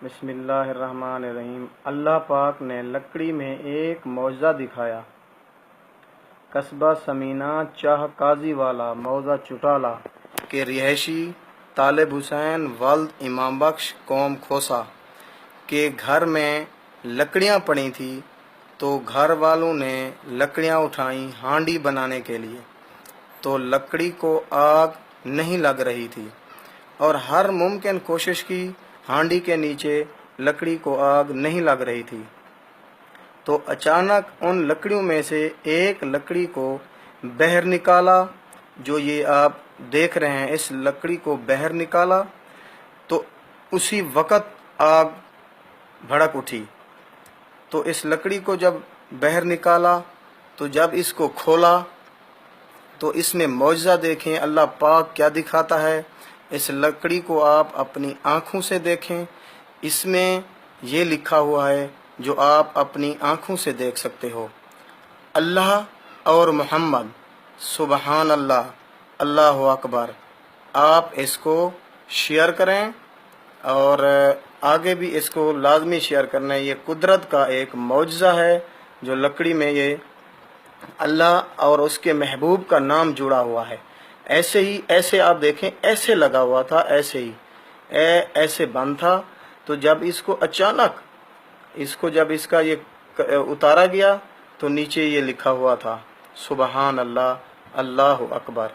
बिस्मिल्लाहिर्रहमानिर्रहीम। अल्लाह पाक ने लकड़ी में एक मौजज़ा दिखाया। कस्बा समीना चाह काजी वाला मौजा चुटाला के रिहायशी तालिब हुसैन वल्द इमाम बख्श कौम खोसा के घर में लकड़ियाँ पड़ी थी, तो घर वालों ने लकड़ियाँ उठाई हांडी बनाने के लिए, तो लकड़ी को आग नहीं लग रही थी और हर मुमकिन कोशिश की, हांडी के नीचे लकड़ी को आग नहीं लग रही थी। तो अचानक उन लकड़ियों में से एक लकड़ी को बाहर निकाला। जो ये आप देख रहे हैं, इस लकड़ी को बाहर निकाला तो उसी वक़्त आग भड़क उठी। तो इस लकड़ी को जब बाहर निकाला तो जब इसको खोला तो इसमें मौजज़ा देखें, अल्लाह पाक क्या दिखाता है। इस लकड़ी को आप अपनी आँखों से देखें, इसमें ये लिखा हुआ है जो आप अपनी आँखों से देख सकते हो। अल्लाह और मोहम्मद, सुबहान अल्लाह, अल्लाह अकबर। आप इसको शेयर करें और आगे भी इसको लाजमी शेयर करना है। ये कुदरत का एक मौजज़ा है जो लकड़ी में ये अल्लाह और उसके महबूब का नाम जुड़ा हुआ है। ऐसे ही ऐसे आप देखें, ऐसे लगा हुआ था, ऐसे ही ऐसे बंद था। तो जब इसको अचानक जब इसका ये उतारा गया तो नीचे ये लिखा हुआ था, सुबहान अल्लाह, अल्लाह अकबर।